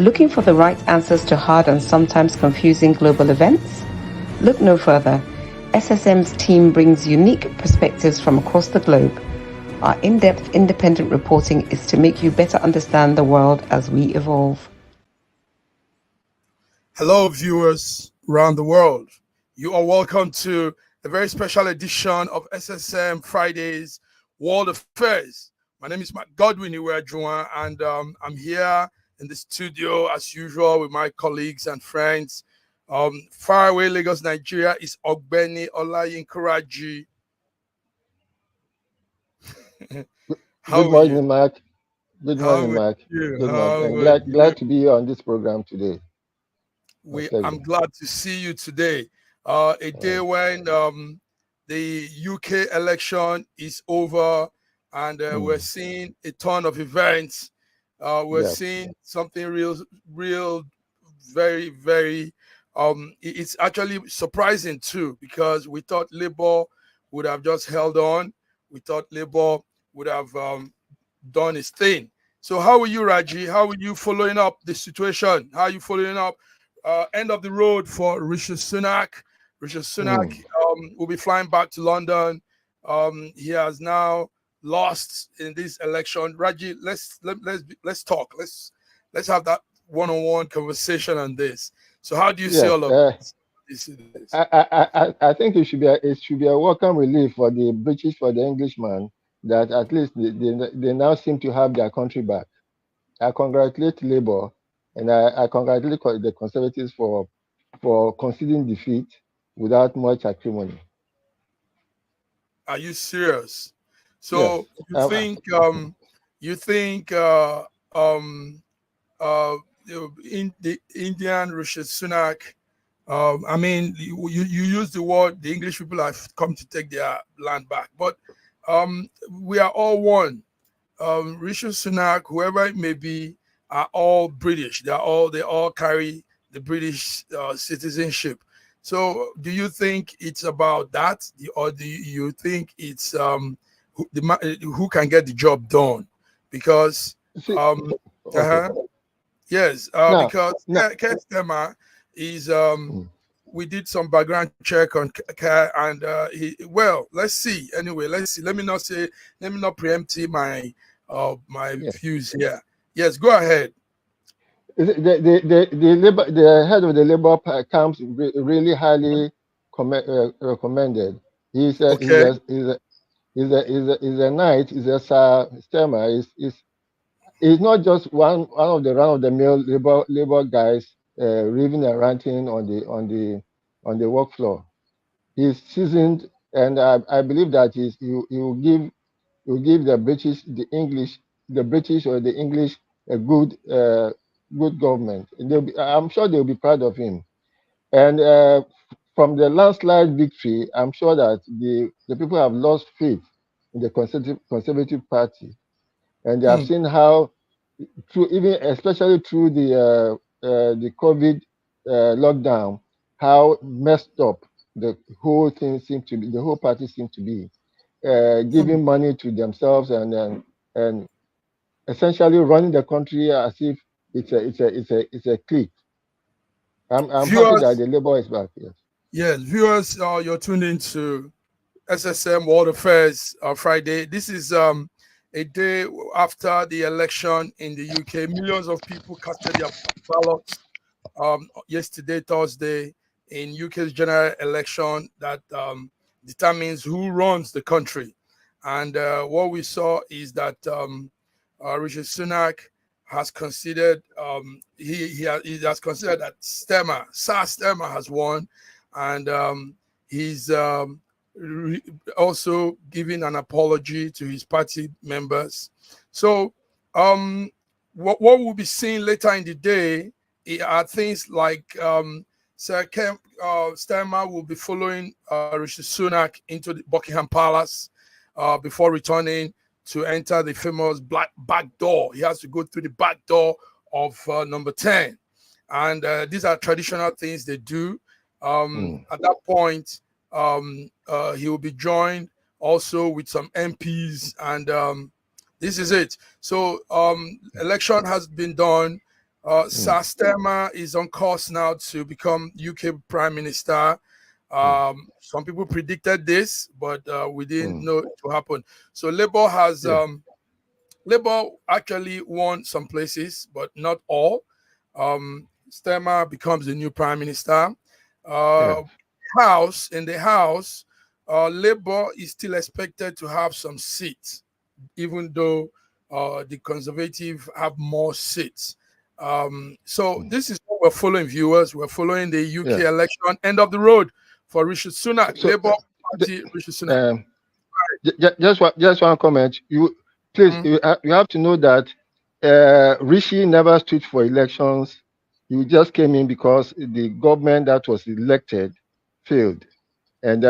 Looking for the right answers to hard and sometimes confusing global events? Look no further. SSM's team brings unique perspectives from across the globe. Our in-depth independent reporting is to make you better understand the world as we evolve. Hello, viewers around the world. You are welcome to a very special edition of SSM Fridays World Affairs. My name is Matt Godwin Iwejuwan, and I'm here in the studio as usual with my colleagues and friends. Far away Lagos, Nigeria is Ogbeni Olayinkaraji. Good morning, Mark. Good morning, Mark. Good morning. And glad to be here on this program today. I'm glad to see you today. A day when the UK election is over, and we're seeing a ton of events. We're seeing something real, very, very. It's actually surprising too, because we thought Labour would have just held on. We thought Labour would have done its thing. So how are you, Raji? How are you following up the situation? How are you following up end of the road for Rishi Sunak? Rishi Sunak will be flying back to London. He has now lost in this election. Raji, let's talk. Let's have that one-on-one conversation on this. So how do you see all of this? I think it should be a welcome relief for the British, for the Englishman, that at least they now seem to have their country back. I congratulate Labour, and I congratulate the Conservatives for conceding defeat without much acrimony. Are you serious? So yes. you think in the Indian Rishi Sunak? I mean, you use the word the English people have come to take their land back, but we are all one. Rishi Sunak, whoever it may be, are all British. They all carry the British citizenship. So, do you think it's about that, or do you think it's who can get the job done? Because yes, because Keir Starmer is we did some background check on Keir, and let's see. Anyway, let's see. Let me not preempt my views here. Yes, go ahead. The head of the Labour camp really highly recommended. He's a knight. He's a Sir Starmer. He's not just one of the run-of-the-mill Labour guys raving and ranting on the work floor. He's seasoned, and I believe that he will give the British or the English a good government. I'm sure they'll be proud of him. And from the landslide victory, I'm sure that the people have lost faith in the Conservative Party, and they have seen how, especially through the COVID lockdown, how messed up the whole thing seemed to be. The whole party seemed to be giving money to themselves and essentially running the country as if it's a clique. I'm happy that the Labour is back. Yes, viewers, you're tuned into SSM World Affairs Friday. This is a day after the election in the UK. Millions of people casted their ballots yesterday, Thursday, in UK's general election that determines who runs the country. And what we saw is that Rishi Sunak has considered he has considered that Sir Starmer has won, and he's also giving an apology to his party members. So what we'll be seeing later in the day are things like Sir Starmer will be following Rishi Sunak into the Buckingham Palace before returning to enter the famous back door. He has to go through the back door of number 10. And these are traditional things they do. At that point, he will be joined also with some MPs, and this is it. So election has been done. Starmer is on course now to become UK Prime Minister. Some people predicted this, but we didn't know it will happen. So Labour has Labour actually won some places, but not all. Starmer becomes the new Prime Minister. In the House, Labour is still expected to have some seats, even though the Conservative have more seats. So this is what we're following, viewers. We're following the UK election. End of the road for Rishi Sunak. So, Labour Party, Rishi Sunak. Just one comment. You please, you have to know that Rishi never stood for elections. He just came in because the government that was elected failed, and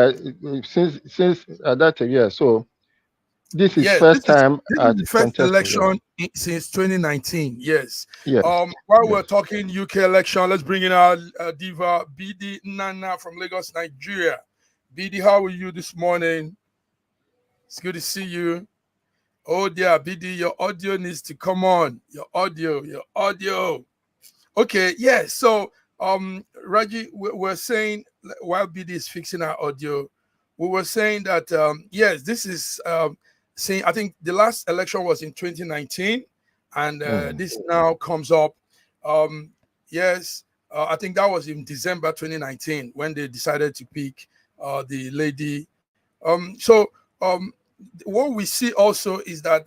since that year, so this is first time at the first election since 2019. Yes. While we're talking UK election, let's bring in our diva BD Nana from Lagos, Nigeria. BD, how are you this morning? It's good to see you. Oh dear, BD, your audio needs to come on. Your audio. Okay, yes. So Raji, we're saying while BD is fixing our audio, we were saying that yes, this is saying I think the last election was in 2019, and this now comes up. Yes, I think that was in December 2019 when they decided to pick the lady. What we see also is that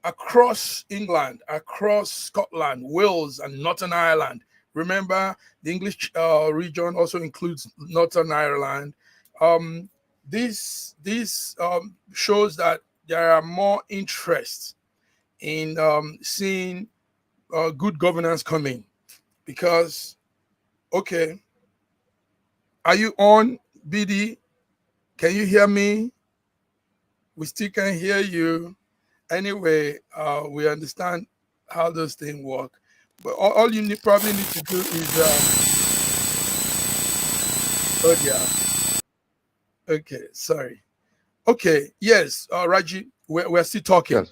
across England, across Scotland, Wales, and Northern Ireland, remember the English region also includes Northern Ireland. This shows that there are more interest in seeing good governance coming. Because, okay, are you on, BD? Can you hear me? We still can't hear you. Anyway, we understand how those things work. But all you probably need to do is, oh yeah. Okay, sorry. Okay, yes, Raji, we're still talking. Yes.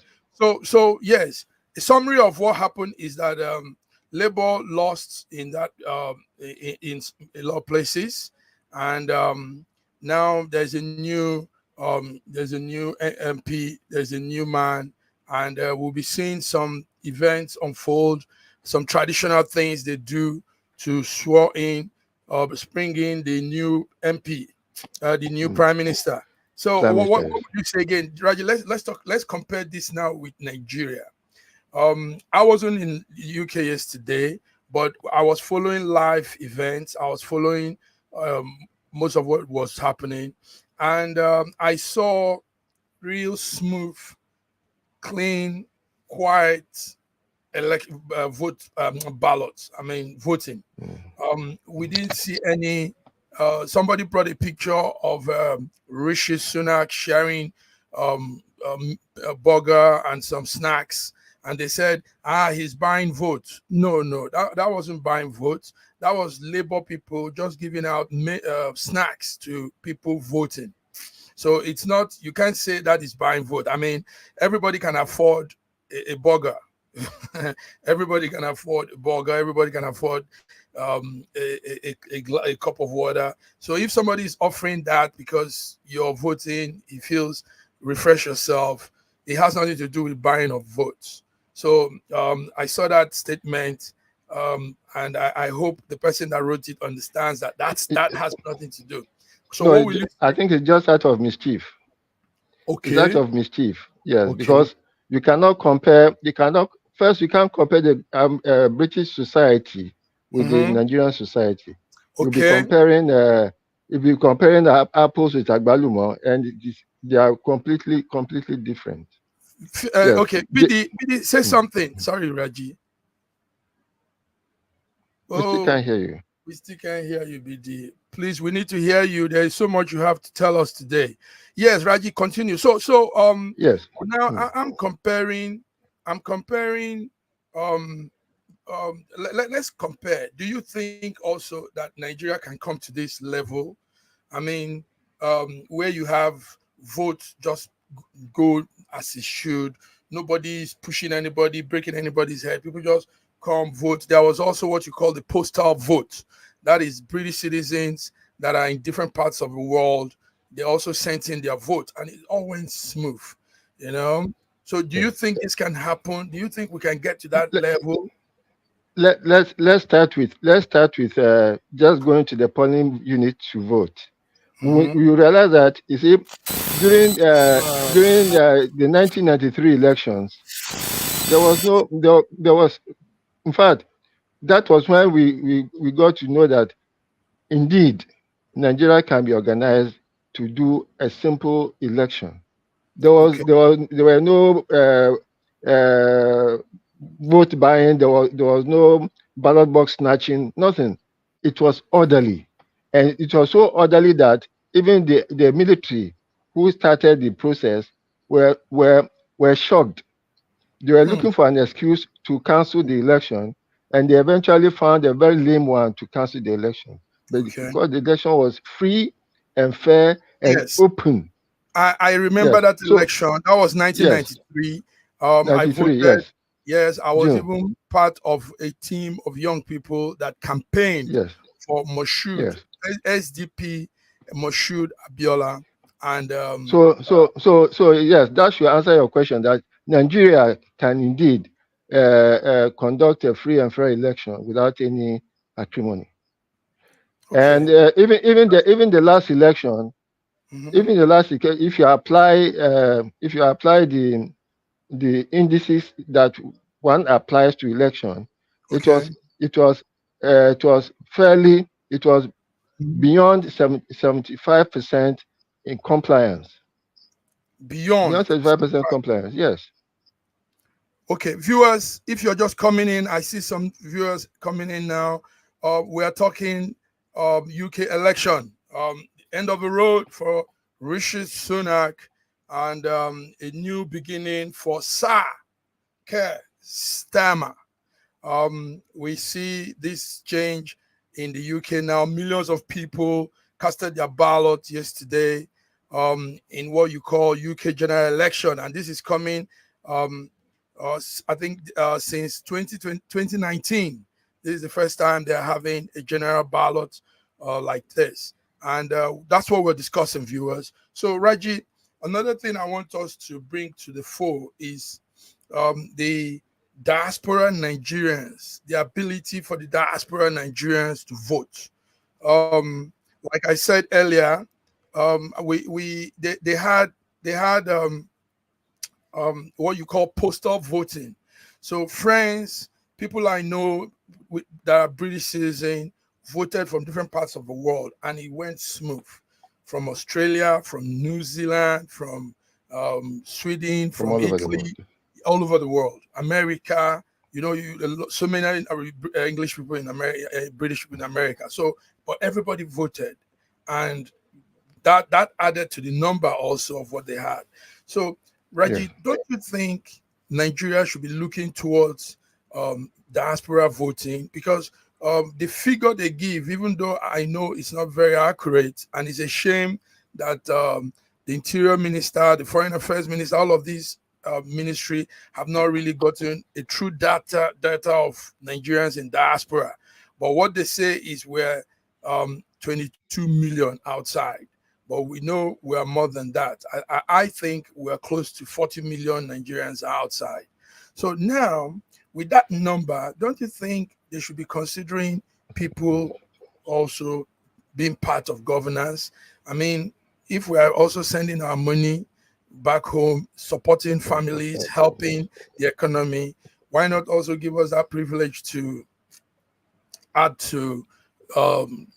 So yes, a summary of what happened is that Labour lost in that in a lot of places, and now there's a new MP, there's a new man, and we'll be seeing some events unfold, some traditional things they do to swear in, spring in the new MP, the new Prime Minister. So what would you say again, Raji? Let's compare this now with Nigeria. I wasn't in the UK yesterday, but I was following live events. I was following most of what was happening. And I saw real smooth, clean, quiet ballots. I mean, voting. We didn't see any. Somebody brought a picture of Rishi Sunak sharing a burger and some snacks, and they said, he's buying votes. No, that wasn't buying votes. That was Labour people just giving out snacks to people voting. So it's not, you can't say that is buying vote. I mean, everybody can afford a burger. Everybody can afford a burger. Everybody can afford a cup of water. So if somebody is offering that because you're voting, he feels refresh yourself, it has nothing to do with buying of votes. So I saw that statement, and I hope the person that wrote it understands that that has nothing to do. So no, what will you? I think it's just out of mischief. Okay. It's out of mischief, yes, okay. Because you cannot compare. You can't compare the British society with the Nigerian society. Okay. You'll be comparing. If you're comparing apples with agbalumo, and they are completely different. Yes. Okay, BD, say something. Sorry, Raji. We still can't hear you. We still can't hear you, BD. Please, we need to hear you. There is so much you have to tell us today. Yes, Raji, continue. So yes. Now I'm comparing. Let's compare. Do you think also that Nigeria can come to this level? I mean, where you have votes just go as it should. Nobody's pushing anybody, breaking anybody's head. People just come vote. There was also what you call the postal vote. That is British citizens that are in different parts of the world. They also sent in their vote, and it all went smooth, you know. So do you think this can happen? Do you think we can get to that level? Let's start with just going to the polling unit to vote. You realize that, you see, during the 1993 elections, there was in fact, that was when we got to know that indeed Nigeria can be organized to do a simple election. There were no vote buying. There was no ballot box snatching. Nothing. It was orderly, and it was so orderly that even the military who started the process were shocked. They were looking for an excuse to cancel the election, and they eventually found a very lame one to cancel the election. But because the election was free and fair and open. I remember that election. That was 1993. I voted. Yes, I was even part of a team of young people that campaigned for Moshood, SDP Moshood Abiola. And so yes, that should answer your question, that Nigeria can indeed conduct a free and fair election without any acrimony. And even the last election, if you apply the indices that one applies to election, it was beyond 75% in compliance. Beyond 75% compliance, yes. Okay, viewers, if you're just coming in, I see some viewers coming in now. We are talking UK election, end of the road for Rishi Sunak, and a new beginning for Sir Keir Starmer. We see this change in the UK now. Millions of people casted their ballot yesterday in what you call UK general election, and this is coming I think since 2019. This is the first time they're having a general ballot like this, and that's what we're discussing, viewers. So Raji, another thing I want us to bring to the fore is the diaspora Nigerians, the ability for the diaspora Nigerians to vote. Like I said earlier, they had what you call postal voting. So friends, people I know that are British citizens voted from different parts of the world, and it went smooth. From Australia, from New Zealand, from Sweden, from Italy, all over the world. America, you know, so many English people in America, British people in America. So, but everybody voted, and that added to the number also of what they had. So, Raji, don't you think Nigeria should be looking towards diaspora voting? Because the figure they give, even though I know it's not very accurate, and it's a shame that the Interior Minister, the Foreign Affairs Minister, all of these ministry have not really gotten a true data of Nigerians in diaspora. But what they say is we're 22 million outside. But we know we are more than that. I think we're close to 40 million Nigerians outside. So now, with that number, don't you think they should be considering people also being part of governance? I mean, if we are also sending our money back home, supporting families, helping the economy, why not also give us that privilege to add to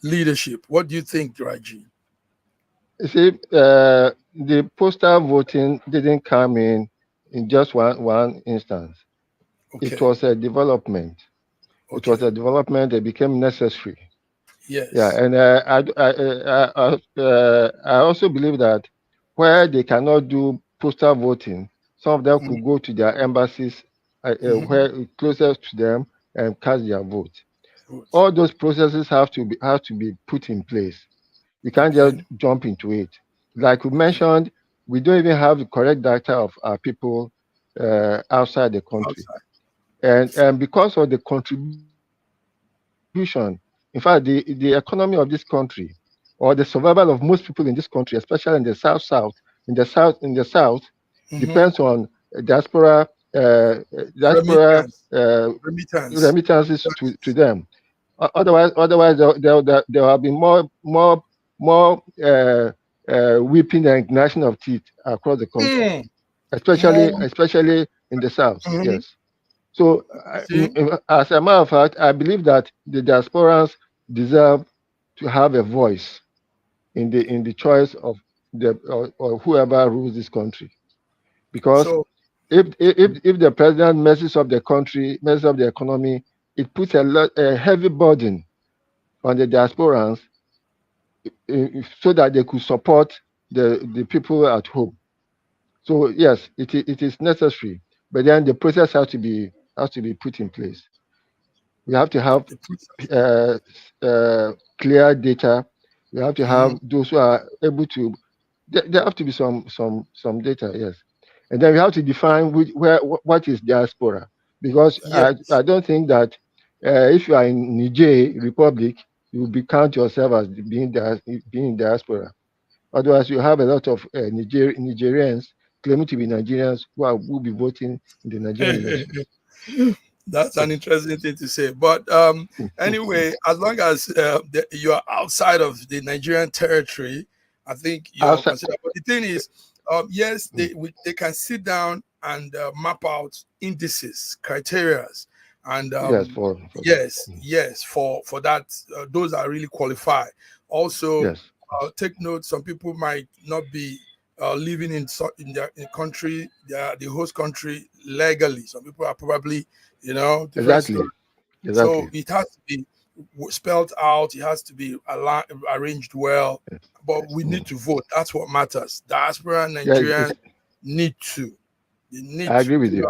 leadership? What do you think, Raji? You see, the postal voting didn't come in just one instance. Okay. It was a development. Okay. It was a development that became necessary. Yes. Yeah, and I also believe that where they cannot do postal voting, some of them could go to their embassies where closest to them and cast their vote. All those processes have to be put in place. You can't just jump into it. Like we mentioned, we don't even have the correct data of our people outside the country. And because of the contribution, in fact, the economy of this country, or the survival of most people in this country, especially in the south, depends on diaspora remittances to them. Otherwise, there will be more weeping and gnashing of teeth across the country, especially in the south. Yes. So, as a matter of fact, I believe that the diasporans deserve to have a voice in the choice of or whoever rules this country, because if the president messes up the country, messes up the economy, it puts a heavy burden on the diasporans, so that they could support the people at home. So yes, it is necessary, but then the process has to be put in place. We have to have clear data. We have to have those who are able to. There have to be some data, yes, and then we have to define what is diaspora, because I don't think that if you are in Niger Republic, you will count yourself as being in diaspora. Otherwise, you have a lot of Nigerians claiming to be Nigerians who will be voting in the Nigerian elections. That's an interesting thing to say. But anyway, as long as you are outside of the Nigerian territory, I think you are considered. But the thing is, yes, they can sit down and map out indices, criteria, and for that, those are really qualified. Also, take note, some people might not be living in their country, the host country legally. Some people are probably, exactly. So it has to be spelled out. It has to be arranged well. But we need to vote. That's what matters. Diaspora Nigerians need to. They need I agree with you.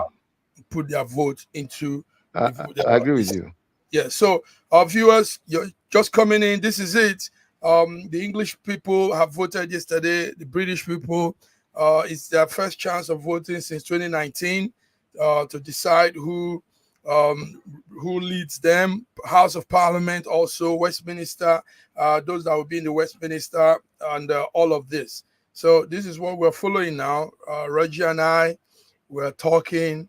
Put their vote into. I agree with you. Yeah. So our viewers, you're just coming in. This is it. The English people have voted yesterday. The British people, it's their first chance of voting since 2019 to decide who leads them. House of Parliament, also Westminster, those that will be in the Westminster, and all of this. So this is what we're following now. Reggie and I, we're talking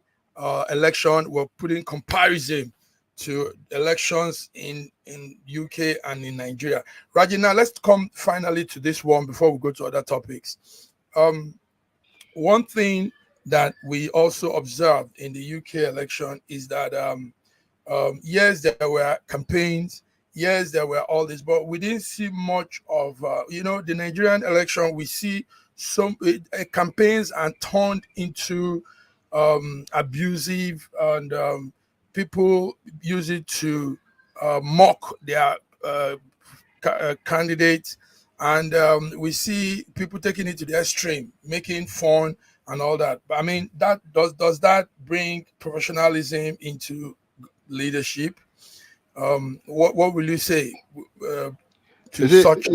election. We're putting comparison to elections in UK and in Nigeria. Raji, now let's come finally to this one before we go to other topics. One thing that we also observed in the UK election is that yes, there were campaigns, yes, there were all this, but we didn't see much of the Nigerian election. We see some campaigns are turned into abusive, and people use it to mock their candidates, and we see people taking it to the extreme, making fun and all that. But I mean, that does that bring professionalism into leadership? What will you say to such?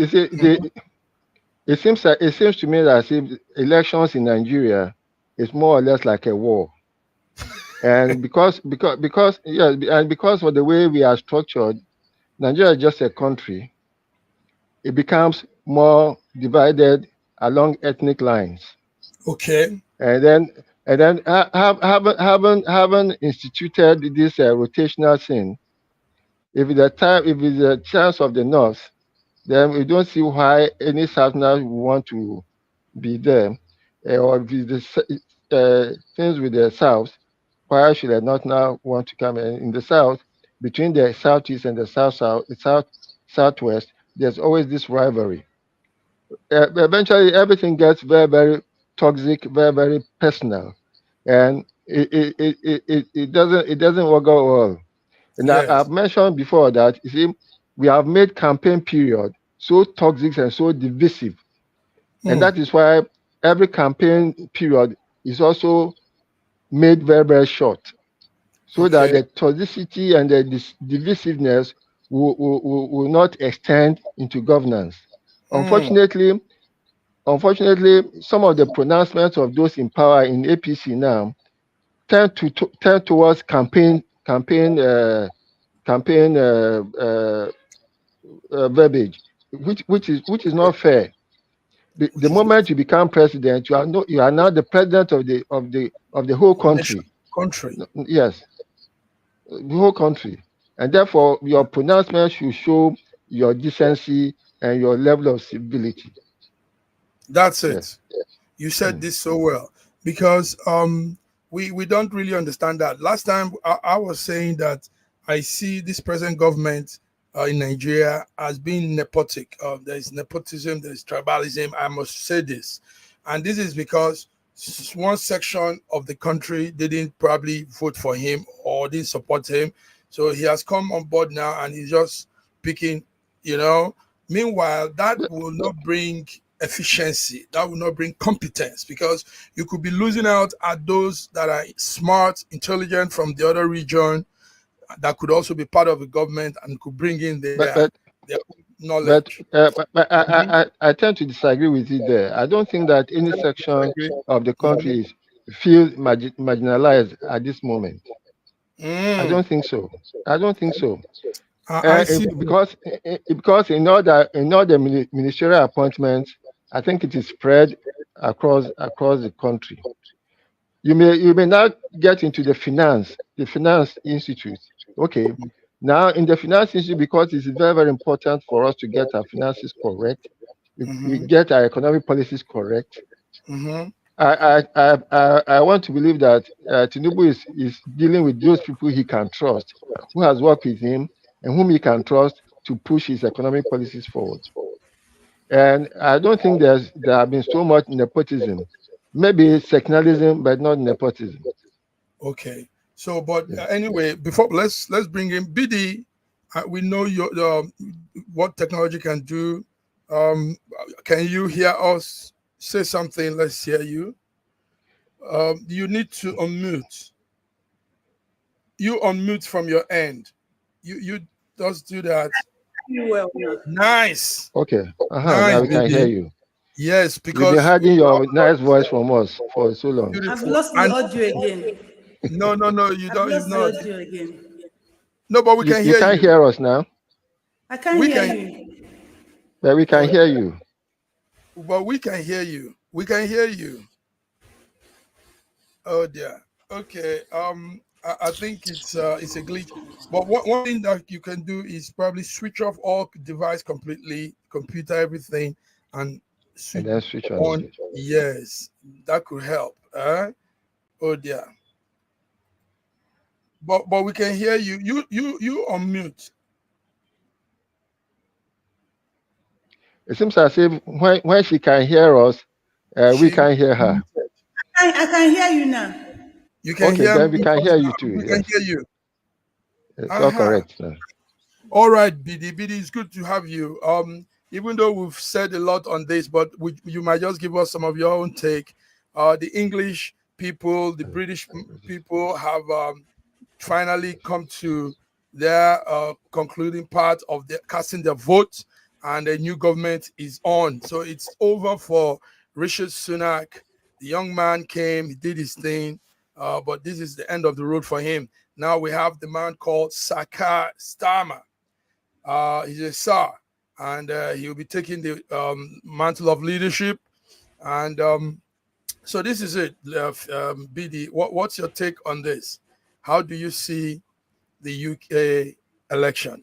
It seems to me that if elections in Nigeria is more or less like a war. And because of the way we are structured, Nigeria is just a country. It becomes more divided along ethnic lines. Okay. And then haven't instituted this rotational thing. If it's a chance of the North, then we don't see why any Southerner would want to be there, or if it's things with the South. Why should I not now want to come in the South? Between the Southeast and the Southwest, there's always this rivalry. Eventually, everything gets very, very toxic, very, very personal, and it doesn't work out well. And yes. I've mentioned before that we have made campaign period so toxic and so divisive, and that is why every campaign period is also made very, very short, so that the toxicity and the divisiveness will not extend into governance. Unfortunately, some of the pronouncements of those in power in APC now tend towards campaign verbiage, which is not fair. The moment you become president, you are now the president of the whole country. Yes, the whole country, and therefore your pronouncement should show your decency and your level of civility. That's it. Yes. You said this so well, because we don't really understand that. Last time I was saying that I see this present government in Nigeria as being nepotic. There's nepotism, there's tribalism. I must say this. And this is because one section of the country didn't probably vote for him or didn't support him. So he has come on board now and he's just picking, Meanwhile, that will not bring efficiency, that will not bring competence, because you could be losing out at those that are smart, intelligent from the other region that could also be part of the government and could bring in their knowledge. But I tend to disagree with you there. I don't think that any section of the country feels marginalized at this moment. I don't think so. Because in all the ministerial appointments, I think it is spread across the country. You may not get into the finance institute. Okay. Now in the finance institute, because it's very, very important for us to get our finances correct, we get our economic policies correct. I want to believe that Tinubu is dealing with those people he can trust, who has worked with him, and whom he can trust to push his economic policies forward. And I don't think there have been so much nepotism. Maybe sectionalism, but not nepotism. Okay. So, but anyway, before let's bring in BD. We know what technology can do. Can you hear us? Say something. Let's hear you. You need to unmute. You unmute from your end. You just do that. Well, nice. Okay. Now we can hear you. Yes, because you've been hiding your nice voice from us for so long. I've lost the audio again. No, you don't. I've lost the audio again. No, but we can hear you. You can't hear us now. I can't hear you. But we can hear you. But we can hear you. We can hear you. Oh dear. Okay. I think it's a glitch. But one thing that you can do is probably switch off all device completely, computer, everything, and then switch on. Yes, that could help. Oh dear. But we can hear you. You unmute. It seems as if when she can hear us, we can hear her. I can hear you now. You can hear me. Then we can hear you too. We can hear you. It's all correct. All right, BD, it's good to have you. Even though we've said a lot on this, but you might just give us some of your own take. The English people, the British people have finally come to their concluding part of casting their vote, and a new government is on. So it's over for Rishi Sunak. The young man came, he did his thing, but this is the end of the road for him. Now we have the man called Saka Starmer. He's a Sir, and he'll be taking the mantle of leadership. And so this is it, BD. What's your take on this? How do you see the UK election?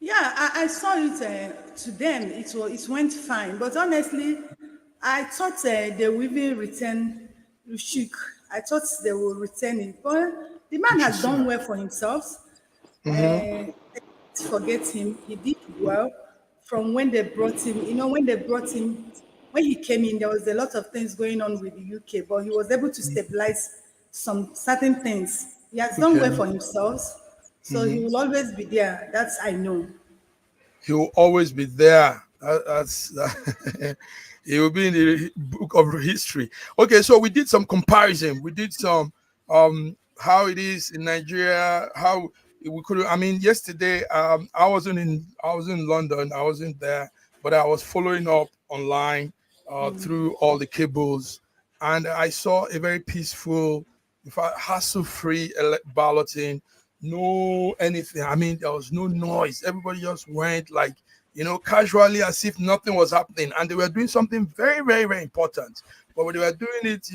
Yeah, I saw it. To them, it went fine. But honestly, I thought they will even return Lushik. I thought they will return it. But the man has done well for himself. Forget him. He did well from when they brought him. When he came in, there was a lot of things going on with the UK, but he was able to stabilize some certain things. He has done well for himself. So he will always be there. That's I know. He will always be there. He will be in the book of history. Okay, so we did some comparison. We did some how it is in Nigeria. How we could. I mean, yesterday I wasn't in London. I wasn't there, but I was following up online through all the cables, and I saw a very peaceful in fact, hassle-free balloting, no anything. I mean, there was no noise. Everybody just went like, casually as if nothing was happening. And they were doing something very, very, very important. But when they were doing it,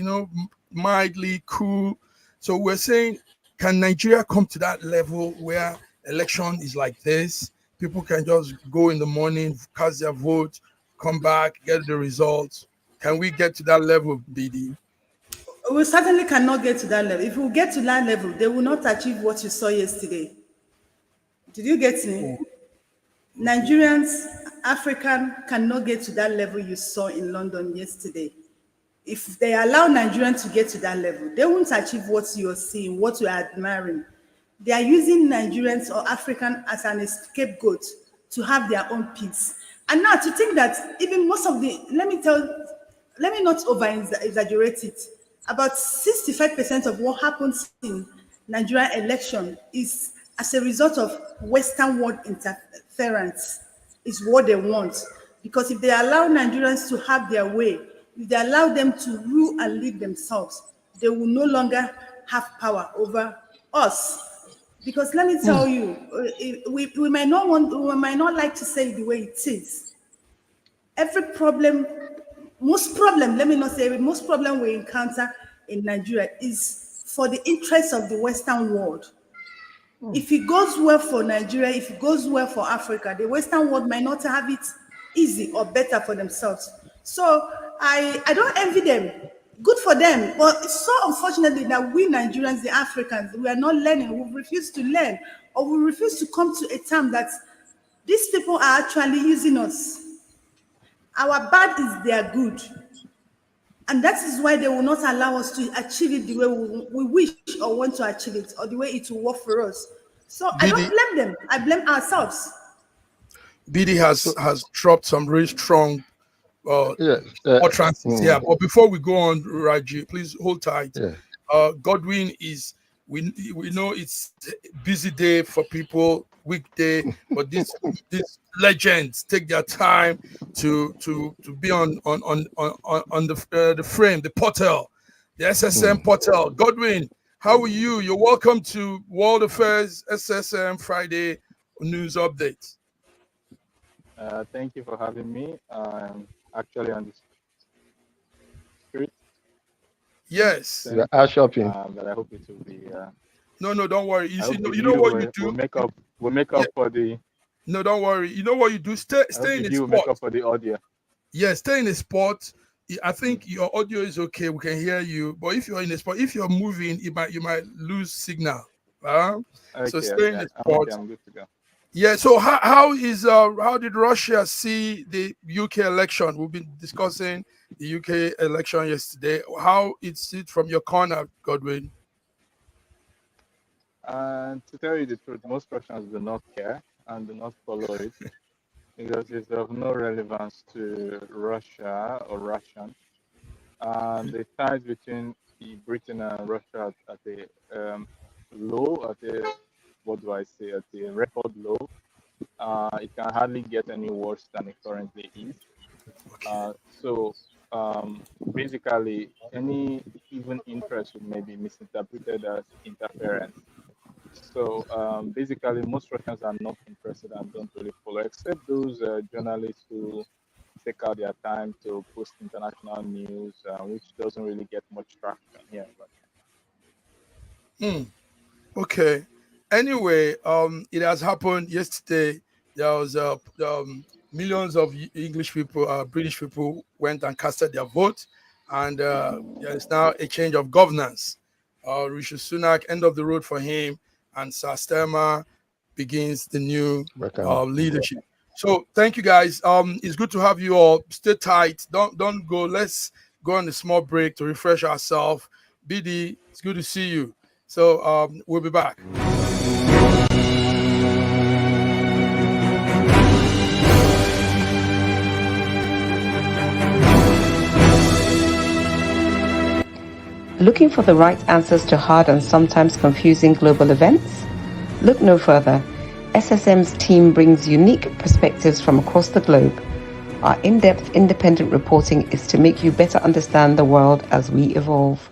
mildly, cool. So we're saying, can Nigeria come to that level where election is like this? People can just go in the morning, cast their vote, come back, get the results. Can we get to that level, BD? We certainly cannot get to that level. If we get to that level, they will not achieve what you saw yesterday. Did you get me? Nigerians, African cannot get to that level you saw in London yesterday. If they allow Nigerians to get to that level, they won't achieve what you're seeing, what you're admiring. They are using Nigerians or African as an scapegoat to have their own peace. And now to think that even most of the, let me not over-exaggerate it, about 65% of what happens in Nigerian election is as a result of Western world interference, is what they want. Because if they allow Nigerians to have their way, if they allow them to rule and lead themselves, they will no longer have power over us. Because let me tell you, we might not like to say it the way it is. Every problem, most problem we encounter in Nigeria is for the interests of the Western world. If it goes well for Nigeria, if it goes well for Africa, the Western world might not have it easy or better for themselves. So I don't envy them. Good for them. But it's so unfortunately that we Nigerians, the Africans, we are not learning. We refuse to learn, or we refuse to come to a term that these people are actually using us. Our bad is their good. And that is why they will not allow us to achieve it the way we wish or want to achieve it, or the way it will work for us. So I don't blame them. I blame ourselves. BD has dropped some really strong utterances here. But before we go on, Raji, please hold tight. Godwin is, we know it's a busy day for people, weekday, but these legends take their time to be on the frame, the portal, the SSM portal. Godwin, how are you? You're welcome to World Affairs SSM Friday News Update. Thank you for having me. I'm actually on the street. Yes. We are shopping. But I hope it will be. No, don't worry. You see, you know what you do. We'll make up for the. No, don't worry. You know what you do. Stay in the spot. Make up for the audio. Yeah, stay in the spot. I think your audio is okay. We can hear you. But if you're in the spot, if you're moving, you might lose signal. Okay, so stay in the spot. Okay, I'm good to go. Yeah. So how did Russia see the UK election? We've been discussing the UK election yesterday. How is it from your corner, Godwin? To tell you the truth, most Russians do not care and do not follow it because it's of no relevance to Russia or Russian. The ties between Britain and Russia at the low, at the record low. It can hardly get any worse than it currently is. So basically, any even interest may be misinterpreted as interference. So basically, most Russians are not interested and don't really follow, except those journalists who take out their time to post international news, which doesn't really get much traction here. Okay. Anyway, it has happened yesterday. There was millions of English people, British people went and casted their vote, and there is now a change of governance. Rishi Sunak, end of the road for him, and Sir Starmer begins the new leadership. So thank you guys. It's good to have you all. Stay tight. Don't go. Let's go on a small break to refresh ourselves. BD, it's good to see you. So we'll be back. Looking for the right answers to hard and sometimes confusing global events? Look no further. SSM's team brings unique perspectives from across the globe. Our in-depth independent reporting is to make you better understand the world as we evolve.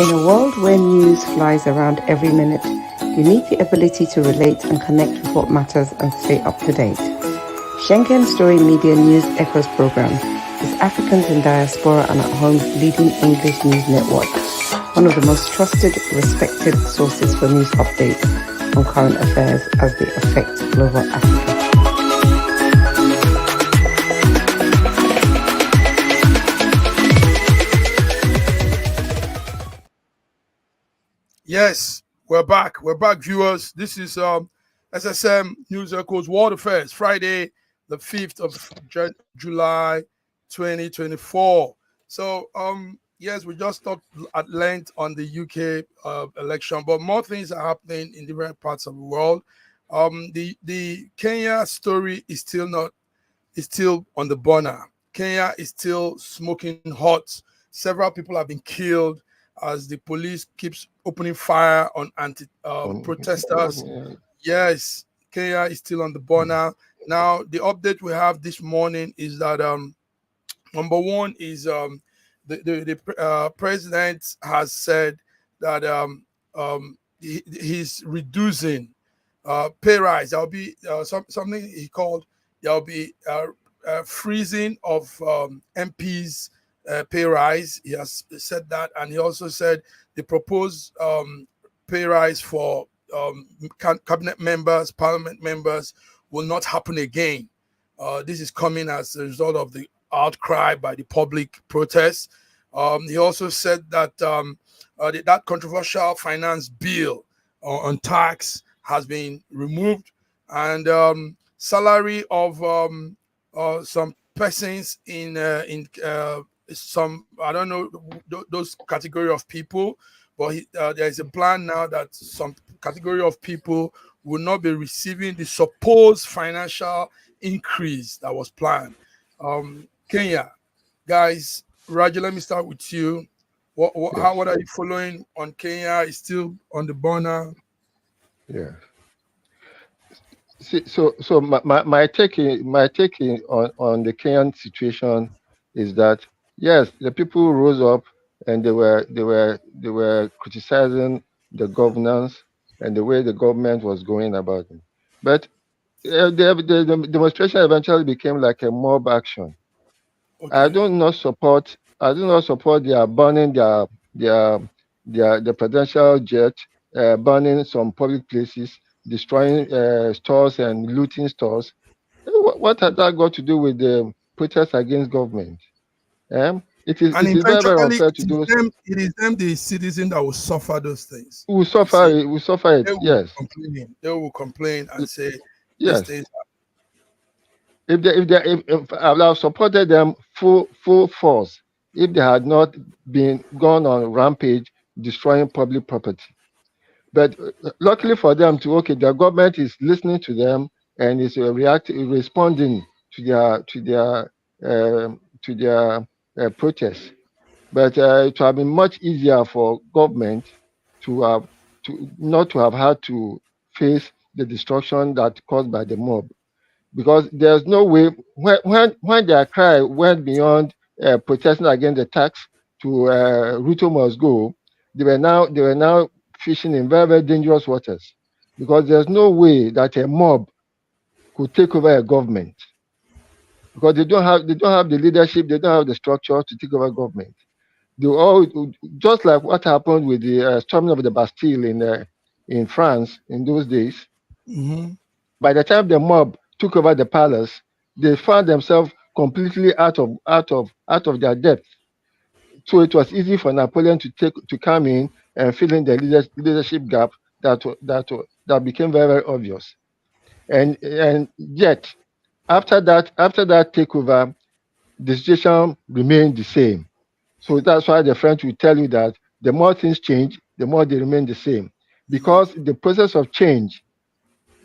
In a world where news flies around every minute, you need the ability to relate and connect with what matters and stay up to date. Schengen Story Media News Echoes program is Africans in Diaspora and at Home's leading English news network, one of the most trusted, respected sources for news updates on current affairs as they affect global Africa. Yes, we're back. We're back, viewers. This is SSM News Echoes World Affairs, Friday, the 5th of July, 2024. So, yes, we just talked at length on the UK election, but more things are happening in different parts of the world. The Kenya story is still on the burner. Kenya is still smoking hot. Several people have been killed as the police keeps opening fire on protesters. Yes, Kenya is still on the burner. Now, the update we have this morning is that number one is the president has said that he's reducing pay rise. There'll be something he called there'll be freezing of MPs. Pay rise. He has said that, and he also said the proposed pay rise for cabinet members, parliament members will not happen again. This is coming as a result of the outcry by the public protests. He also said that that controversial finance bill on tax has been removed, and salary of some persons in some, I don't know those category of people, but there is a plan now that some category of people will not be receiving the supposed financial increase that was planned. Kenya, guys, Raja, let me start with you. What are you following on Kenya? Is still on the burner? Yeah. See, so my take on the Kenyan situation is that yes, the people rose up and they were criticizing the governance and the way the government was going about it, but the demonstration eventually became like a mob action. Okay. I do not support their burning their presidential jet, burning some public places, destroying stores and looting stores. What has that got to do with the protest against government? It is very, very unfair to do. It is them, the citizen, that will suffer those things. We suffer it. We suffer it. Yes. They will complain and say, yes. If I would have supported them full force, if they had not been gone on rampage destroying public property. But luckily for them, their government is listening to them and is responding to their protests. But it would have been much easier for government not to have had to face the destruction that caused by the mob, because there's no way when their cry went beyond protesting against the tax to Ruto must go, they were now fishing in very, very dangerous waters, because there's no way that a mob could take over a government, because they don't have the leadership, they don't have the structure to take over government. They all, just like what happened with the storming of the Bastille in France in those days. Mm-hmm. By the time the mob took over the palace, they found themselves completely out of their depth. So it was easy for Napoleon to come in and fill in the leadership gap that became very, very obvious. And yet, after that takeover, the situation remained the same. So that's why the French will tell you that the more things change, the more they remain the same, because the process of change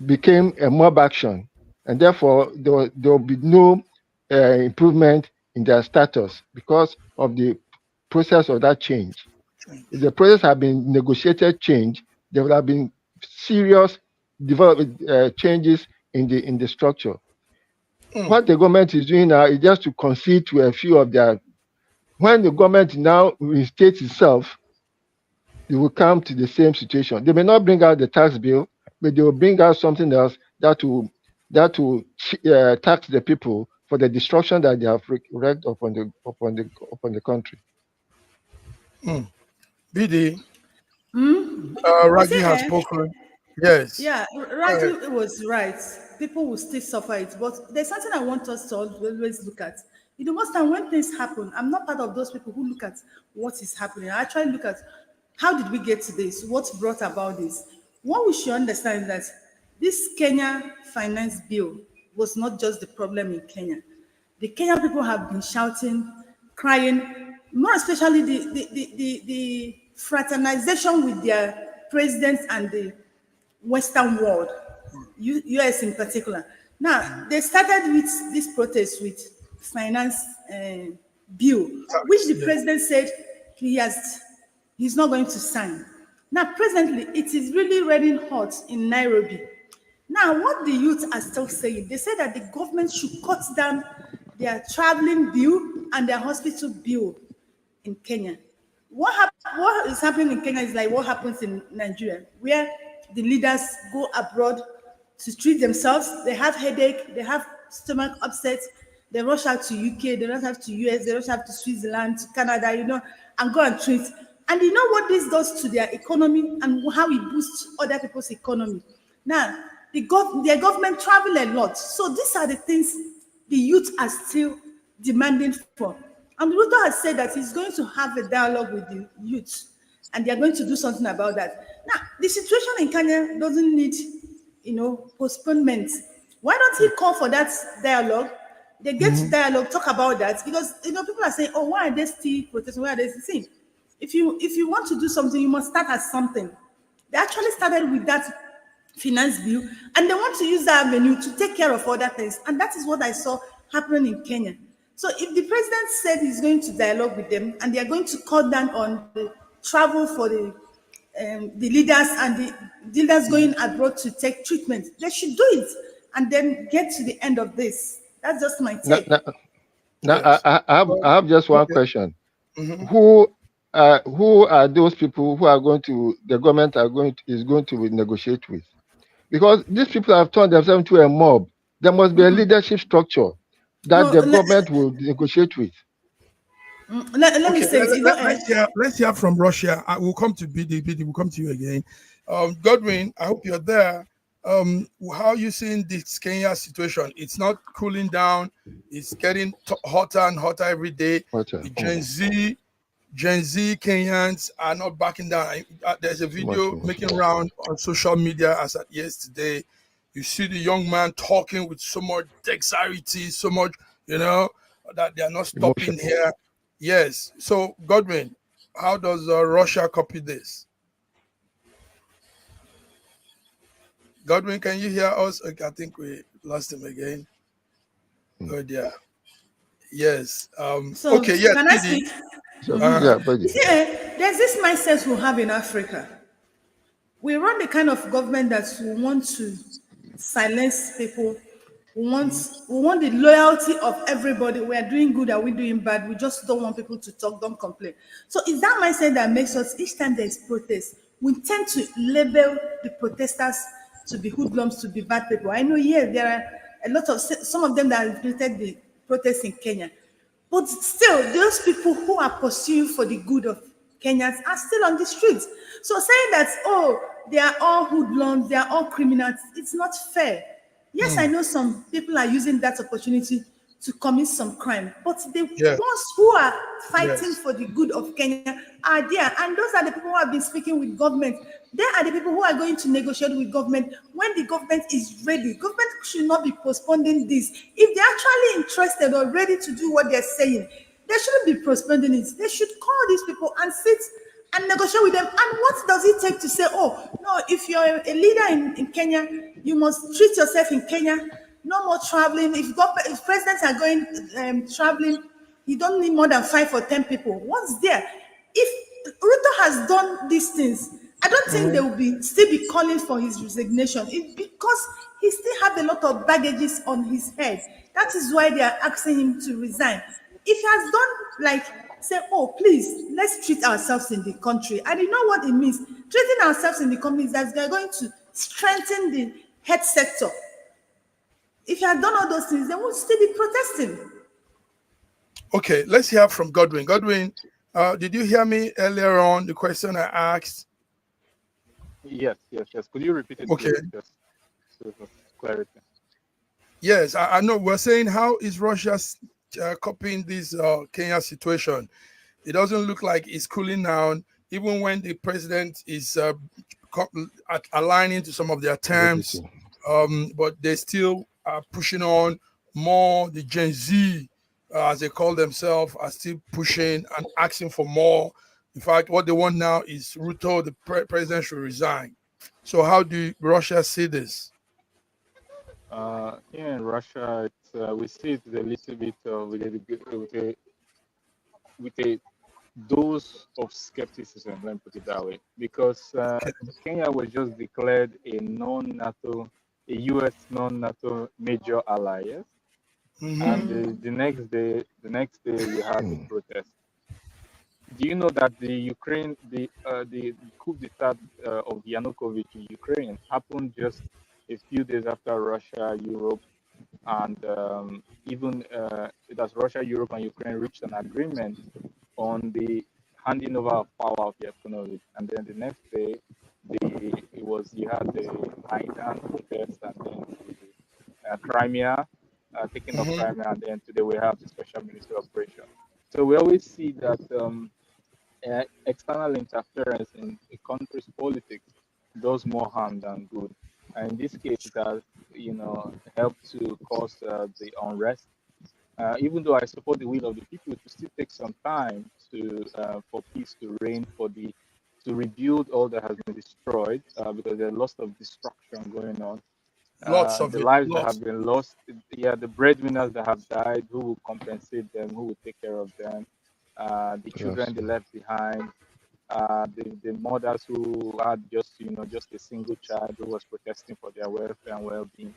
became a mob action, and therefore there will be no improvement in their status because of the process of that change. If the process had been negotiated change, there would have been serious changes in the structure. What the government is doing now is just to concede to a few of their. When the government now reinstates itself, they will come to the same situation. They may not bring out the tax bill, but they will bring out something else that will tax the people for the destruction that they have wreaked upon the country. BD, Raji has spoken. Yes. Yeah, Raji was right. People will still suffer it. But there's something I want us to always look at. Most time when things happen, I'm not part of those people who look at what is happening. I try to look at how did we get to this? What brought about this? What we should understand is that this Kenya finance bill was not just the problem in Kenya. The Kenyan people have been shouting, crying, more especially the fraternization with their presidents and the Western world, US in particular. Now, they started with this protest with finance bill, which the president said he's not going to sign. Now, presently, it is really running hot in Nairobi. Now, what the youth are still saying, they say that the government should cut down their traveling bill and their hospital bill in Kenya. What is happening in Kenya is like what happens in Nigeria, where the leaders go abroad to treat themselves. They have headache, they have stomach upset, they rush out to UK, they rush out to US, they rush out to Switzerland, to Canada, and go and treat. And you know what this does to their economy and how it boosts other people's economy. Now, their government travel a lot. So these are the things the youth are still demanding for. And Ruto has said that he's going to have a dialogue with the youth, and they're going to do something about that. Now, the situation in Kenya doesn't need, postponement. Why don't he call for that dialogue? They get to dialogue, talk about that, because people are saying, "Oh, why are they still protesting? Why are they still?" If you want to do something, you must start at something. They actually started with that finance bill, and they want to use that avenue to take care of other things, and that is what I saw happening in Kenya. So if the president said he's going to dialogue with them and they are going to cut down on the travel for the leaders and the leaders going abroad to take treatment, they should do it and then get to the end of this. That's just my take. Now, I have just one question. Who are those people who are going to, the government is going to negotiate with? Because these people have turned themselves into a mob. There must be a leadership structure that the government will negotiate with. Let me say, let's hear from Russia. I will come to BD. We'll come to you again. Godwin, I hope you're there. How are you seeing this Kenya situation? It's not cooling down. It's getting hotter and hotter every day. Gen Z Kenyans are not backing down. There's a video making round on social media as at yesterday. You see the young man talking with so much dexterity, so much, that they are not stopping here. Yes. So, Godwin, how does Russia copy this? Godwin, can you hear us? Okay, I think we lost him again. Oh, dear. Yes. Okay, yes. Can I speak? There's this mindset we have in Africa. We run the kind of government that we want to silence people. We want the loyalty of everybody. We are doing good, are we doing bad? We just don't want people to talk, don't complain. So it's that mindset that makes us, each time there's protest, we tend to label the protesters to be hoodlums, to be bad people. I know, there are a lot of, some of them that have created the protests in Kenya. But still, those people who are pursuing for the good of Kenyans are still on the streets. So saying that, they are all hoodlums, they are all criminals, it's not fair. Yes, I know some people are using that opportunity to commit some crime, but the ones who are fighting for the good of Kenya are there. And those are the people who have been speaking with government. They are the people who are going to negotiate with government when the government is ready. Government should not be postponing this. If they're actually interested or ready to do what they're saying, they shouldn't be postponing it. They should call these people and sit and negotiate with them. And what does it take to say, no, if you're a leader in Kenya, you must treat yourself in Kenya. No more traveling. If presidents are going traveling, you don't need more than 5 or 10 people. What's there? If Ruto has done these things, I don't think they will still be calling for his resignation. It's because he still has a lot of baggages on his head. That is why they are asking him to resign. If he has done like say, oh, please, let's treat ourselves in the country. And you know what it means? Treating ourselves in the country is that they're going to strengthen the health sector. If you had done all those things, they would still be protesting. Okay, let's hear from Godwin. Godwin, did you hear me earlier on, the question I asked? Yes. Could you repeat it? Okay. Please, just so for clarity. Yes, I know. We're saying, how is Russia copying this Kenya situation? It doesn't look like it's cooling down, even when the president is aligning to some of their terms, but they still are pushing on more. The Gen Z, as they call themselves, are still pushing and asking for more. In fact, what they want now is Ruto, the president, should resign. So how do Russia see this? Here in Russia, we see it a little bit with a dose of skepticism, let me put it that way, because Kenya was just declared a U.S. non-NATO major ally, yes? And the next day we had the protest. Do you know that the coup d'etat of Yanukovych in Ukraine happened just a few days after Russia, Europe, and even that Russia, Europe, and Ukraine reached an agreement on the handing over of power of Yanukovych, and then the next day you had the Maidan protest, and then Crimea, taking of Crimea, and then today we have the special military operation. So we always see that external interference in a country's politics does more harm than good. And in this case, it has, helped to cause the unrest. Even though I support the will of the people, to still take some time for peace to reign, to rebuild all that has been destroyed, because there's lots of destruction going on. Lots of the lives that have been lost. Yeah, the breadwinners that have died, who will compensate them? Who will take care of them? The children they left behind. The mothers who had just a single child who was protesting for their welfare and well-being.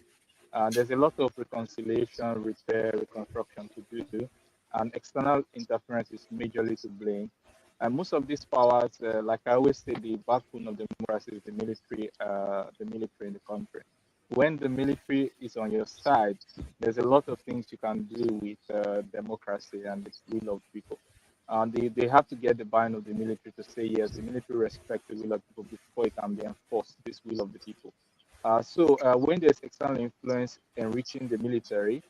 There's a lot of reconciliation, repair, reconstruction to do, and external interference is majorly to blame. And most of these powers, like I always say, the backbone of democracy is the military in the country. When the military is on your side, there's a lot of things you can do with democracy and the will of people. They have to get the buy-in of the military to say, yes, the military respects the will of people before it can be enforced, this will of the people. So when there's external influence enriching the military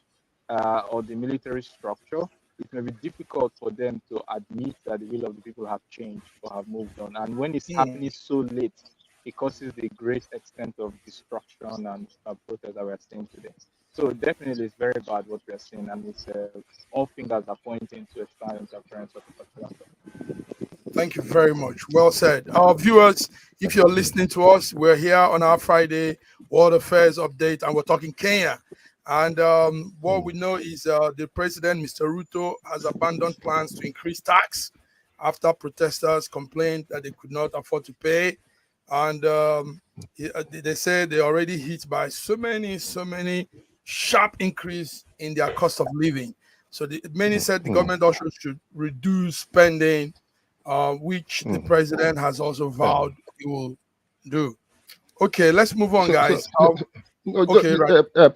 or the military structure, it may be difficult for them to admit that the will of the people have changed or have moved on. And when it's happening so late, it causes the great extent of destruction and protest that we're seeing today. So definitely it's very bad what we're seeing, and it's all fingers are pointing to external interference of the particular. Thank you very much. Well said. Our viewers, if you're listening to us, we're here on our Friday World Affairs Update, and we're talking Kenya. And what we know is the president, Mr. Ruto, has abandoned plans to increase tax after protesters complained that they could not afford to pay. And they say they're already hit by so many sharp increase in their cost of living. So many said the government also should reduce spending, which the president has also vowed he will do. Okay, let's move on, guys.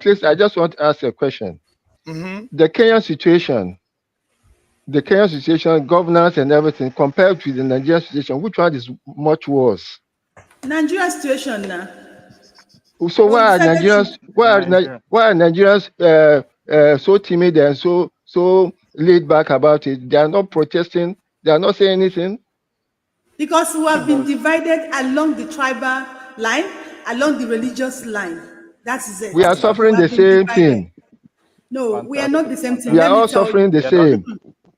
Please, I just want to ask a question. The Kenyan situation, governance and everything, compared to the Nigerian situation, which one is much worse? Nigerian situation now. So why are Nigerians so timid and so laid back about it? They are not protesting. They are not saying anything. Because we have been divided along the tribal line, along the religious line. That is it. We are suffering the same thing. No, we are not the same thing. We are all suffering the same.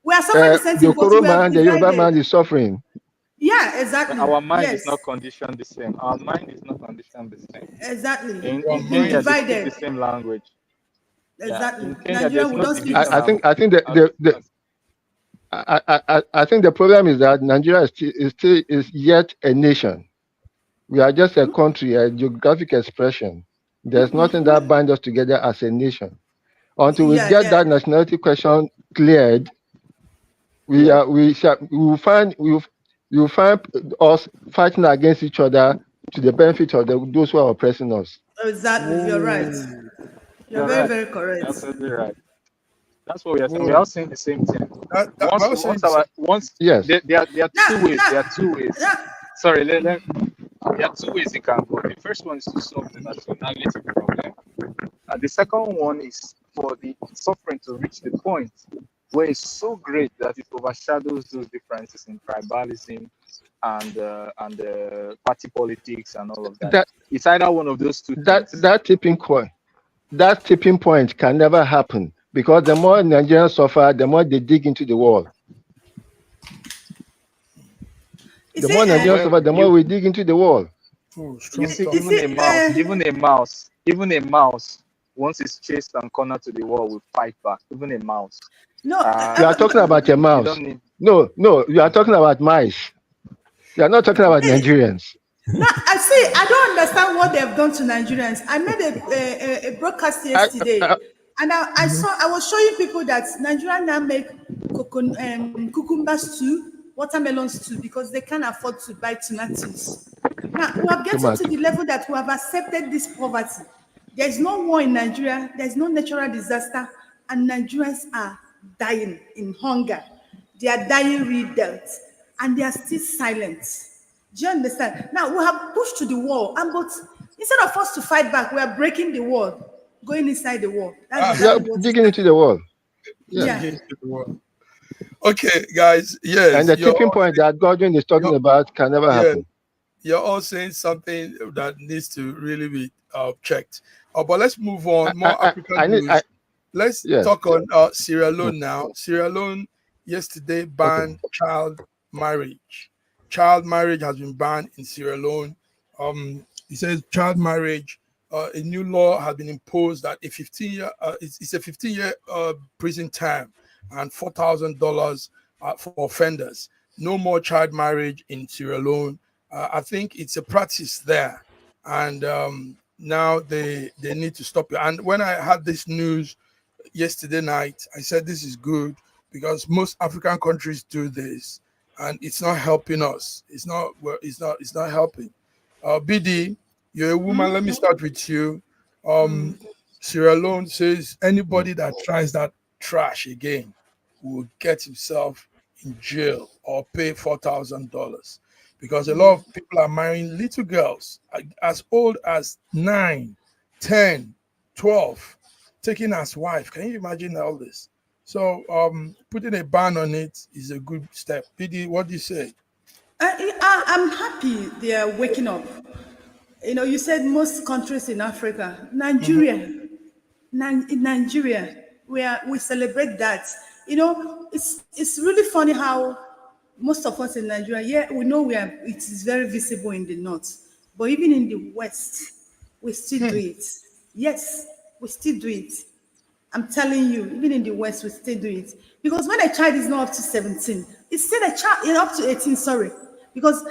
We are suffering the same thing. The Koro man, the Yoruba man is suffering. Yeah, exactly. But our mind is not conditioned the same. Our mind is not conditioned the same. Exactly. In Kenya, they speak the same language. Exactly. Yeah. In Kenya, I think the problem is that Nigeria is yet a nation. We are just a country, a geographic expression. There's nothing that binds us together as a nation. Until we get that nationality question cleared, will find us fighting against each other to the benefit of those who are oppressing us. Exactly, you're right. You're very, right. very correct. You're absolutely right. That's what we are saying. We are all saying the same thing. Yes. There are two ways. There are two ways. Sorry, there are two ways it can go. The first one is to solve the nationality problem. And the second one is for the suffering to reach the point where it's so great that it overshadows those differences in tribalism and party politics and all of that. It's either one of those two things. That tipping point can never happen, because the more Nigerians suffer, the more they dig into the wall. The more Nigerians suffer, the more we dig into the wall. You see, even a mouse, once it's chased and cornered to the wall, will fight back. Even a mouse. No, you are talking about a mouse. No, you are talking about mice. You are not talking about Nigerians. No, I don't understand what they have done to Nigerians. I made a broadcast yesterday, and I was showing people that Nigerians now make cucumber stew, watermelon stew, because they can't afford to buy tomatoes. Now we have gotten to the level that we have accepted this poverty. There is no war in Nigeria. There is no natural disaster, and Nigerians are dying in hunger. They are dying real death, and they are still silent. Do you understand? Now we have pushed to the wall, and but instead of us to fight back, we are breaking the wall, going inside the wall. That's digging into the wall. Yeah. Okay, guys. Yes. And the tipping point that Godwin is talking about can never happen. You're all saying something that needs to really be checked. But let's move on. More African news. Let's talk on Sierra Leone now. Sierra Leone yesterday banned child marriage. Child marriage has been banned in Sierra Leone. It says child marriage. A new law has been imposed that it's a 15-year prison term and $4,000 for offenders. No more child marriage in Sierra Leone. I think it's a practice there, and now they need to stop it. And when I had this news yesterday night, I said this is good, because most African countries do this, and it's not helping us. It's not helping. BD, you're a woman. Let me start with you. Sierra Leone says anybody that tries that trash again will get himself in jail or pay $4,000, because a lot of people are marrying little girls as old as 9, 10, 12, taking as wife. Can you imagine all this? So putting a ban on it is a good step. PD, what do you say? I'm happy they are waking up. You know, you said most countries in Africa, Nigeria, Nigeria, we celebrate that. You know, it's really funny how most of us in Nigeria, we know it is very visible in the north, but even in the west, we still do it. Yes, we still do it. I'm telling you, even in the west, we still do it. Because when a child is not up to 17, it's still a child, up to 18, sorry. Because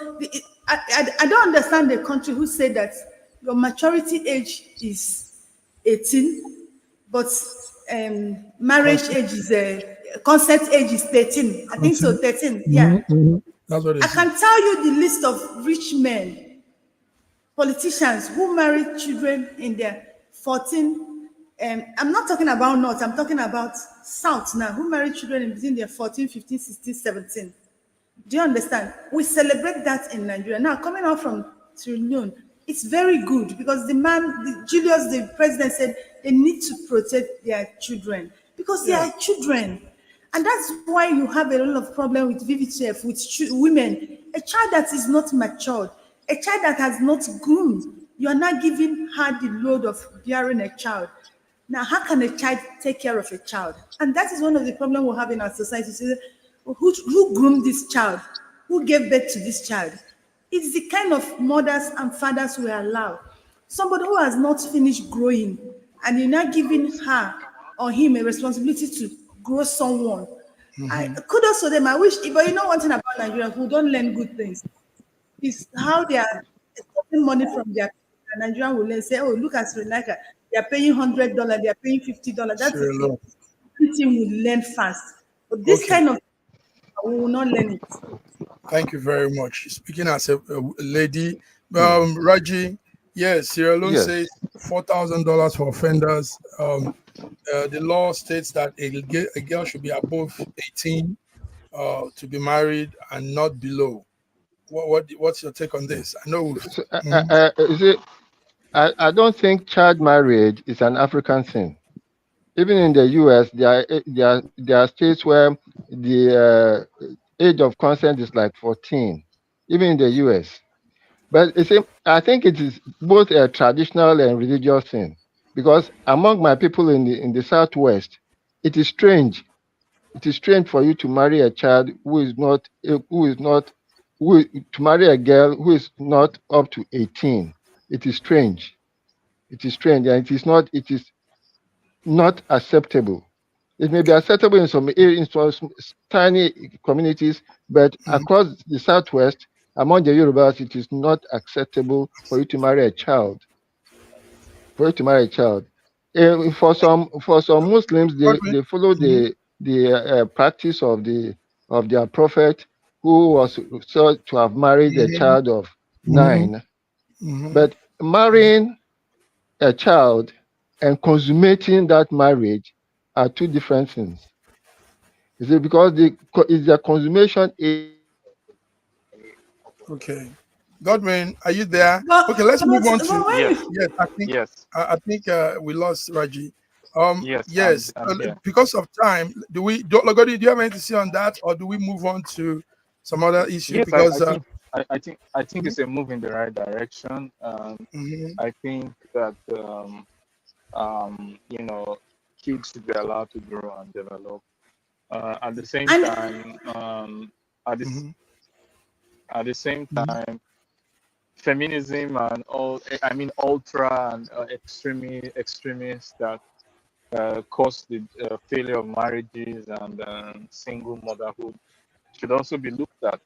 I don't understand the country who say that your maturity age is 18, but marriage age is consent age is 13. I think so, 13. Yeah. That's what I can tell you the list of rich men, politicians who marry children in their 14. I'm not talking about North, I'm talking about South now, who marry children in between their 14, 15, 16, 17. Do you understand? We celebrate that in Nigeria. Now, coming out from Sierra Leone, it's very good, because Julius, the president, said they need to protect their children, because they are children. And that's why you have a lot of problem with VVTF, with women. A child that is not matured, a child that has not groomed, you are not giving her the load of bearing a child. Now, how can a child take care of a child? And that is one of the problems we have in our society. So, who groomed this child? Who gave birth to this child? It's the kind of mothers and fathers we allow. Somebody who has not finished growing, and you're not giving her or him a responsibility to grow someone. Kudos to them. I wish, but you know one thing about Nigeria, who don't learn good things, is how they are taking money from their Nigerian will learn, say, oh, look at Sri Lanka, they are paying $100, they are paying $50. That's everything will learn fast. But this kind of We will not learn it. Thank you very much. Speaking as a lady, Raji, yes, Sierra Leone says $4,000 for offenders. The law states that a girl should be above 18 to be married and not below. What's your take on this? I know. I don't think child marriage is an African thing. Even in the US, there are states where the age of consent is like 14, even in the US. But I think it is both a traditional and religious thing, because among my people in the Southwest, it is strange. It is strange for you to marry a child to marry a girl who is not up to 18. It is strange. It is strange, and it is not acceptable. It may be acceptable in some tiny communities, but across the Southwest, among the Yorubas, it is not acceptable for you to marry a child. For some Muslims, they follow the practice of their prophet, who was said to have married a child of 9. But marrying a child and consummating that marriage are two different things. Is it because it's the consummation age? Okay, Godwin, are you there? But, okay, let's move on but to Yes. I think we lost Raji. Yes. I'm because of time, Lagodi, do you have anything to say on that, or do we move on to some other issue? Yes, because I think it's a move in the right direction. I think that kids should be allowed to grow and develop. At the same time, at the same time, feminism and ultra and extremists that cause the failure of marriages and single motherhood should also be looked at.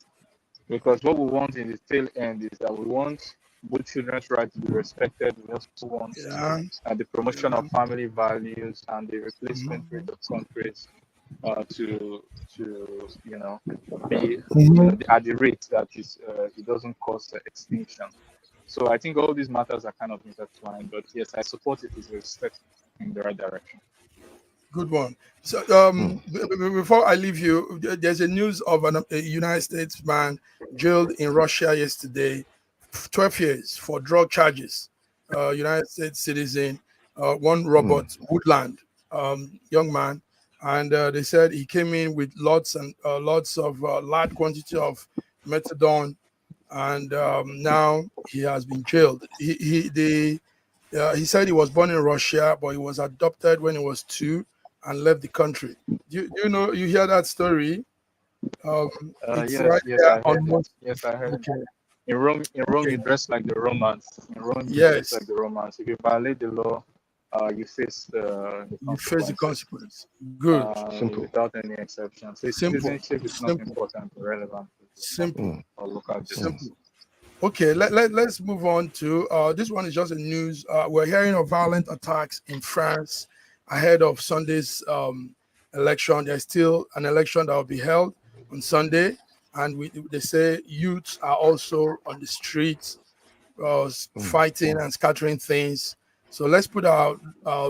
Because what we want in the tail end is that we want both children's rights to be respected. We also want the promotion of family values and the replacement rate of countries to be at the rate that is it doesn't cause extinction. So I think all these matters are kind of intertwined. But yes, I support it as a step in the right direction. Good one. So before I leave you, there's a news of a United States man jailed in Russia yesterday, 12 years for drug charges. United States citizen, one Robert Woodland, young man, and they said he came in with lots of large quantity of methadone, and now he has been jailed. He said he was born in Russia, but he was adopted when he was 2 and left the country. You hear that story? It's right there on most. Yes, I heard. Okay. In Rome, you dress like the Romans. In Rome, you dress like the Romans. If you violate the law, you face the consequence. Good. Simple. Without any exception. So citizenship is not important or relevant. Simple. Or local simple. Okay, let's move on to this one is just a news. We're hearing of violent attacks in France ahead of Sunday's election. There's still an election that will be held on Sunday, and they say youths are also on the streets fighting and scattering things. So let's put our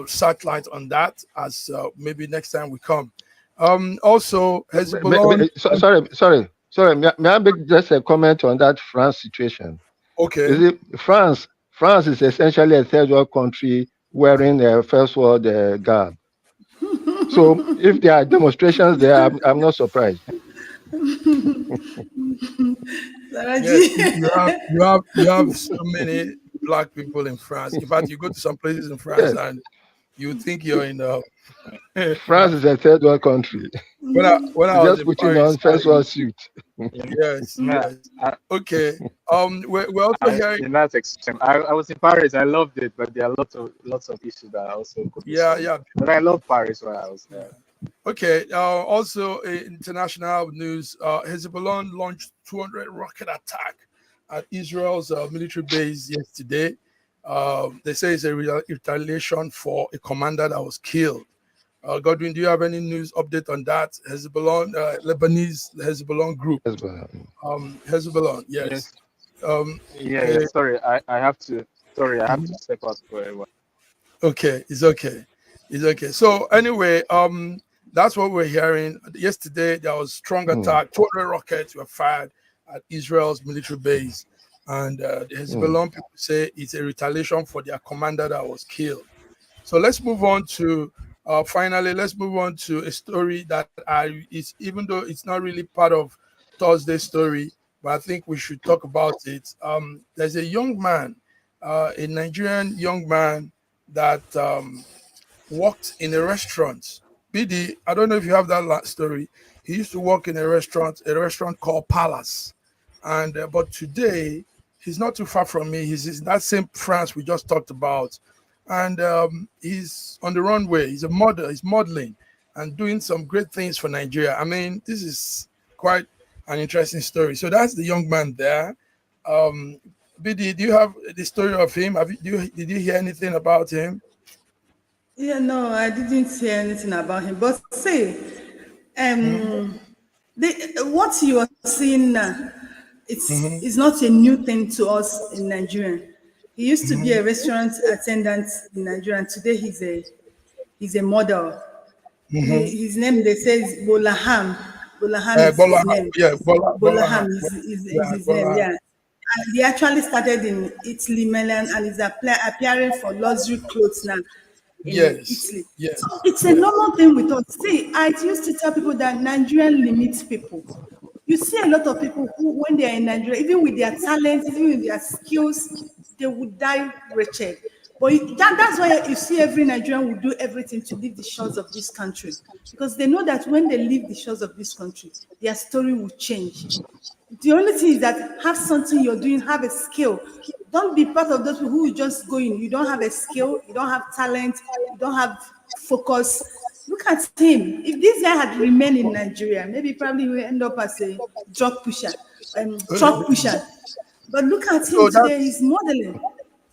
satellite on that as maybe next time we come. Also, Hezbollah. Sorry. May I make just a comment on that France situation? Okay. Is it France is essentially a third world country wearing a first world garb. So if there are demonstrations there, I'm not surprised. Yes, you have so many black people in France. In fact, you go to some places in France and you think you're in France is a third world country. When I was just putting on first world suit. Yes. Okay. We're also hearing in that extreme. I was in Paris. I loved it, but there are lots of issues that I also could be solved. But I love Paris while I was there. Okay. Also, international news. Hezbollah launched 200 rocket attack at Israel's military base yesterday. They say it's a retaliation for a commander that was killed. Godwin, do you have any news update on that? Hezbollah, Lebanese Hezbollah group. Hezbollah, yes. Yes. Sorry, I have to step out for a while. Okay, it's okay. It's okay. So anyway, that's what we're hearing. Yesterday there was strong attack. 200 rockets were fired at Israel's military base, and the Hezbollah people say it's a retaliation for their commander that was killed. So let's move on to finally. Let's move on to a story that is, even though it's not really part of Thursday's story, but I think we should talk about it. There's a young man, a Nigerian young man that worked in a restaurant. BD, I don't know if you have that story. He used to work in a restaurant called Palace, and but today he's not too far from me. He's in that same France we just talked about, and he's on the runway. He's a model. He's modeling and doing some great things for Nigeria. I mean, this is quite an interesting story. So that's the young man there. BD, do you have the story of him? Did you hear anything about him? Yeah, no, I didn't hear anything about him. But say, what you are seeing now, it's not a new thing to us in Nigeria. He used to be a restaurant attendant in Nigeria, and today he's a model. His name, they say, is Bolaham. Bolaham is his name. Yeah, Bolaham is his name, yeah. And he actually started in Italy, Milan, and is appearing for luxury clothes now in Italy. Yes. So it's a normal thing with us. See, I used to tell people that Nigerian limits people. You see a lot of people who, when they are in Nigeria, even with their talents, even with their skills, they would die wretched. But that's why you see every Nigerian will do everything to leave the shores of this country, because they know that when they leave the shores of this country, their story will change. The only thing is that have something you're doing, have a skill. Don't be part of those people who just go in. You don't have a skill, you don't have talent, you don't have focus. Look at him. If this guy had remained in Nigeria, maybe probably he will end up as a drug pusher, truck pusher. But look at him today, he's modeling.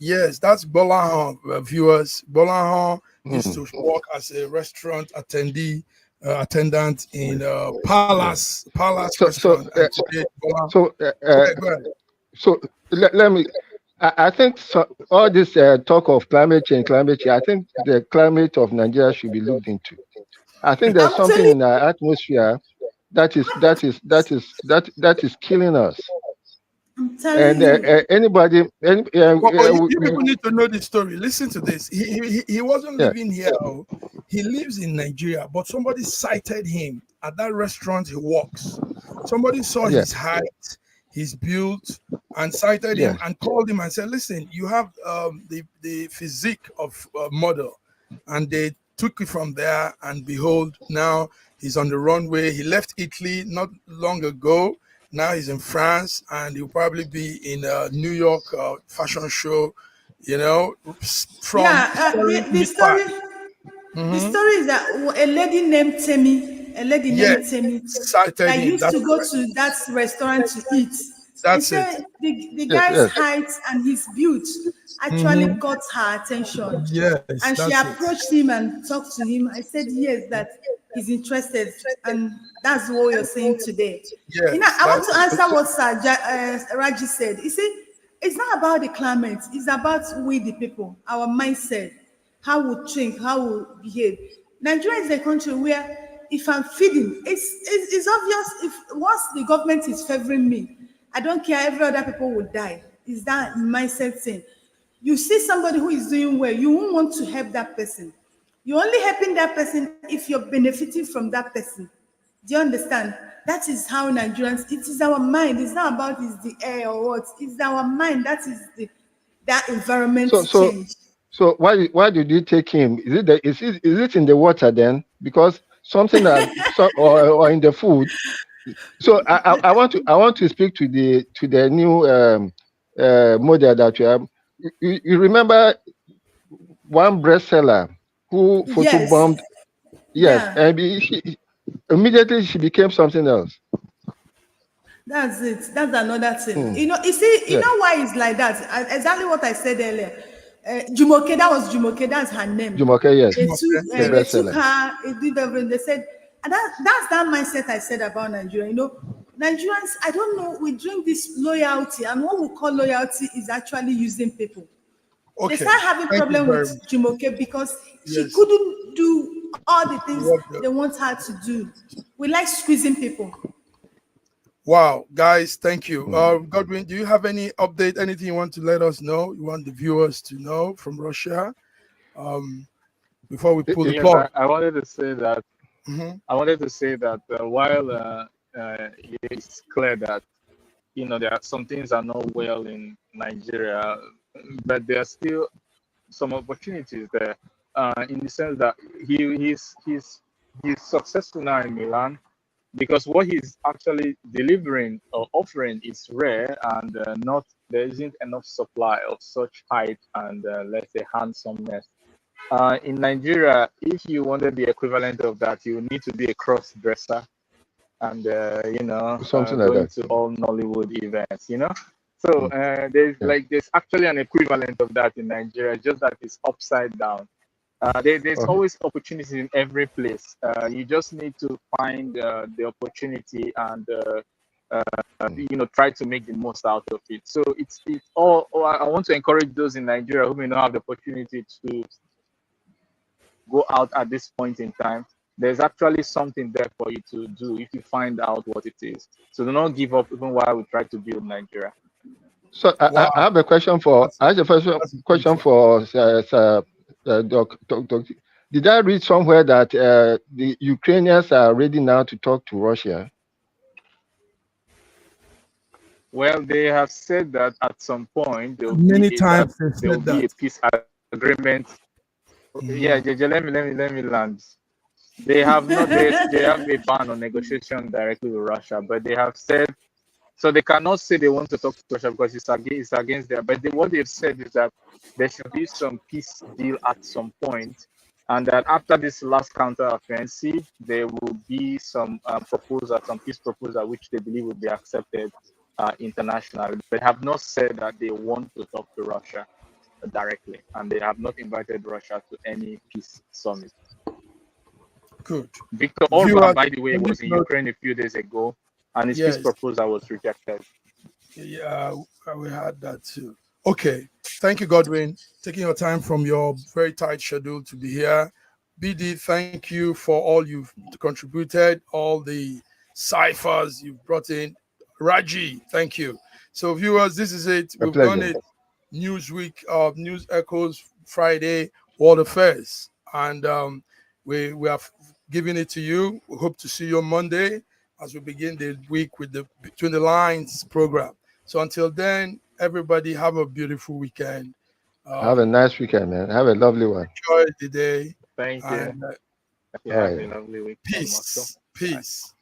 Yes, that's Bolahan, viewers. Bolahan used to work as a restaurant attendant in Palace restaurant. So let me. I think all this talk of climate change. I think the climate of Nigeria should be looked into. I think there's something in our atmosphere that is killing us. And anybody, you people need to know the story. Listen to this. He wasn't living here. He lives in Nigeria, but somebody cited him at that restaurant he works. Somebody saw his height, his build, and cited him and called him and said, "Listen, you have the physique of a model," and they took it from there. And behold, now he's on the runway. He left Italy not long ago. Now he's in France, and he'll probably be in a New York fashion show, the story is that a lady named Temi, that used to go to that restaurant to eat. That's it. The guy's height and his build actually got her attention. Yes, and she approached him and talked to him. I said, yes, that he's interested, and that's what you're saying today. Yes, I want to answer what Raji said. You see, it's not about the climate, it's about we the people, our mindset, how we think, how we behave. Nigeria is a country where if I'm feeding, it's obvious. If once the government is favoring me, I don't care, every other people will die. Is that mindset thing? You see somebody who is doing well, you won't want to help that person. You're only helping that person if you're benefiting from that person. Do you understand? That is how Nigerians, it is our mind. It's not about is the air or what. It's our mind. That is that environment change. So why did you take him? Is it in the water then? Because something or in the food. So I want to speak to the new model that you have. You remember one bestseller who photobombed? Yes, and immediately she became something else. That's it. That's another thing. You know why it's like that? Exactly what I said earlier. Jumoke, that was Jumoke, that's her name. Jumoke, yes. They took her, it did everything. They said, and that's that mindset I said about Nigeria. You know, Nigerians, I don't know, we drink this loyalty, and what we call loyalty is actually using people. Okay. They start having problem with Jumoke because she couldn't do all the things they want her to do. We like squeezing people. Wow, guys, thank you. Godwin, do you have any update, anything you want to let us know? You want the viewers to know from Russia? Before we pull the plug. I wanted to say that. I wanted to say that while it's clear that there are some things are not well in Nigeria, but there are still some opportunities there. In the sense that he's successful now in Milan, because what he's actually delivering or offering is rare, and there isn't enough supply of such height and let's say handsomeness. In Nigeria, if you wanted the equivalent of that, you need to be a cross-dresser and something going like that. to all Nollywood events. So there's actually an equivalent of that in Nigeria, just that it's upside down. There's always opportunity in every place. You just need to find the opportunity and try to make the most out of it. So it's all. I want to encourage those in Nigeria who may not have the opportunity to go out at this point in time. There's actually something there for you to do if you find out what it is. So do not give up even while we try to build Nigeria. So I have a question for. I have a first question for Doc. Did I read somewhere that the Ukrainians are ready now to talk to Russia? Well, they have said that at some point there will Many be times there will be a peace agreement. Yeah, let me land. They have not. They have a ban on negotiation directly with Russia, but they have said. So they cannot say they want to talk to Russia because it's against their. But what they've said is that there should be some peace deal at some point, and that after this last counter-offensive, there will be some proposal, some peace proposal, which they believe will be accepted internationally. They have not said that they want to talk to Russia directly, and they have not invited Russia to any peace summit. Good. Viktor Orban, by the way, was in Ukraine a few days ago, and his peace proposal was rejected. Yeah, we had that too. Okay. Thank you, Godwin. Taking your time from your very tight schedule to be here. BD, thank you for all you've contributed, all the ciphers you've brought in. Raji, thank you. So, viewers, this is it. We've done it. Newsweek, News Echoes Friday, World Affairs. And we have given it to you. We hope to see you on Monday as we begin the week with the Between the Lines program. So until then, everybody have a beautiful weekend. Have a nice weekend, man. Have a lovely one. Enjoy the day. Thank you. And, have a lovely weekend. Peace. Peace.